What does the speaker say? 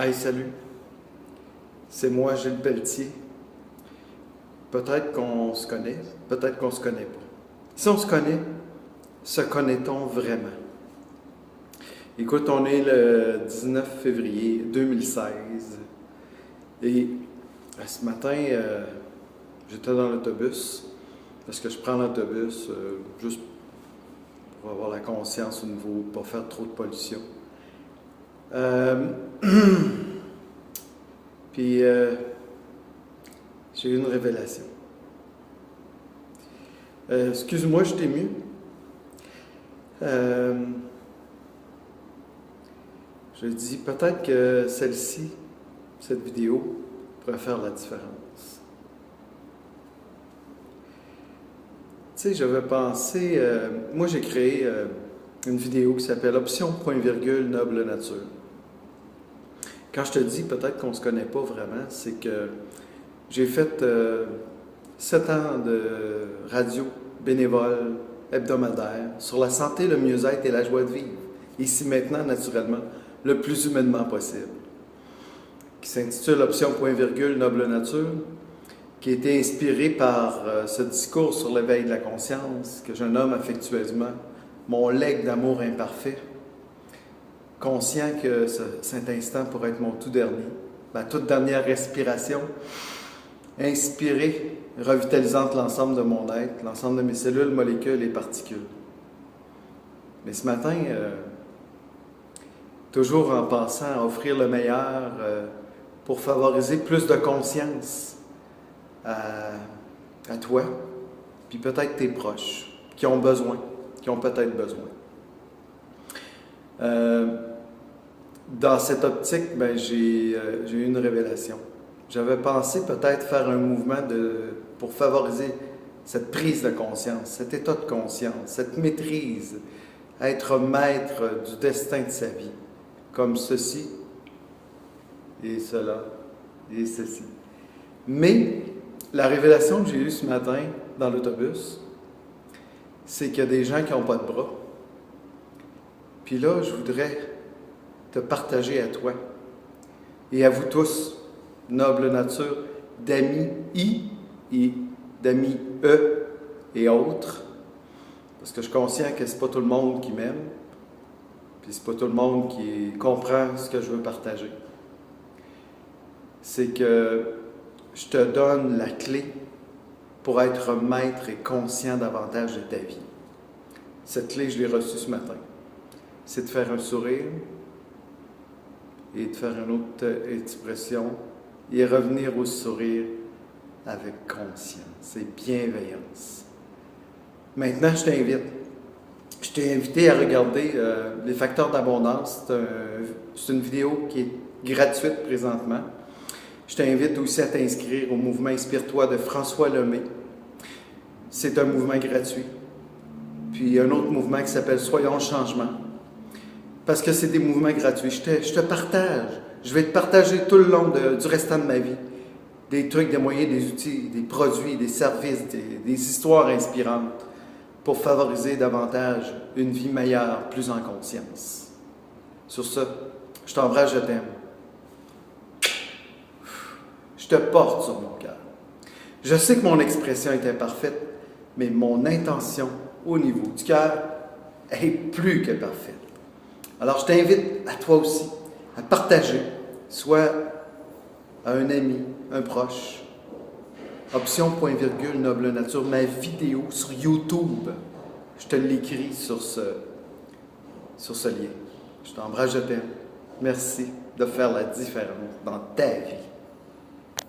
Hey, salut, c'est moi, Gilles Pelletier. Peut-être qu'on se connaît, peut-être qu'on se connaît pas. Si on se connaît, se connaît-on vraiment? Écoute, on est le 19 février 2016 et ce matin, j'étais dans l'autobus parce que je prends l'autobus juste pour avoir la conscience au niveau, pas faire trop de pollution. Puis j'ai eu une révélation. Excuse-moi, je t'ai ému. Je dis peut-être que celle-ci, cette vidéo, pourrait faire la différence. Tu sais, j'avais pensé, moi j'ai créé une vidéo qui s'appelle Option point virgule noble nature. Quand je te dis peut-être qu'on ne se connaît pas vraiment, c'est que j'ai fait 7 ans de radio bénévole hebdomadaire sur la santé, le mieux-être et la joie de vivre. Ici maintenant, naturellement, le plus humainement possible. Qui s'intitule Option point virgule noble nature, qui a été inspiré par ce discours sur l'éveil de la conscience que je nomme affectueusement mon legs d'amour imparfait, conscient que cet instant pourrait être mon tout dernier, ma toute dernière respiration, inspirée, revitalisante l'ensemble de mon être, l'ensemble de mes cellules, molécules et particules. Mais ce matin, toujours en pensant à offrir le meilleur pour favoriser plus de conscience à toi, puis peut-être tes proches qui ont besoin, qui ont peut-être besoin. Dans cette optique, j'ai eu une révélation. J'avais pensé peut-être faire un mouvement pour favoriser cette prise de conscience, cet état de conscience, cette maîtrise, être maître du destin de sa vie, comme ceci et cela et ceci. Mais la révélation que j'ai eue ce matin dans l'autobus, c'est qu'il y a des gens qui n'ont pas de bras. Puis là, je voudrais te partager à toi et à vous tous, noble nature, d'amis I et d'amis E et autres, parce que je suis conscient que c'est pas tout le monde qui m'aime, puis c'est pas tout le monde qui comprend ce que je veux partager. C'est que je te donne la clé pour être maître et conscient davantage de ta vie. Cette clé, je l'ai reçue ce matin. C'est de faire un sourire et de faire une autre expression et revenir au sourire avec conscience et bienveillance. Maintenant, je t'invite. Je t'ai invité à regarder les facteurs d'abondance. C'est une vidéo qui est gratuite présentement. Je t'invite aussi à t'inscrire au mouvement Inspire-toi de François Lemay. C'est un mouvement gratuit. Puis il y a un autre mouvement qui s'appelle Soyons le changement. Parce que c'est des mouvements gratuits. Je te partage. Je vais te partager tout le long du restant de ma vie des trucs, des moyens, des outils, des produits, des services, des histoires inspirantes pour favoriser davantage une vie meilleure, plus en conscience. Sur ce, je t'embrasse, je t'aime. Je te porte sur mon cœur. Je sais que mon expression est imparfaite, mais mon intention au niveau du cœur est plus que parfaite. Alors, je t'invite à toi aussi à partager, soit à un ami, un proche, Option point virgule noble nature, ma vidéo sur YouTube. Je te l'écris sur ce lien. Je t'embrasse, je t'aime. Merci de faire la différence dans ta vie.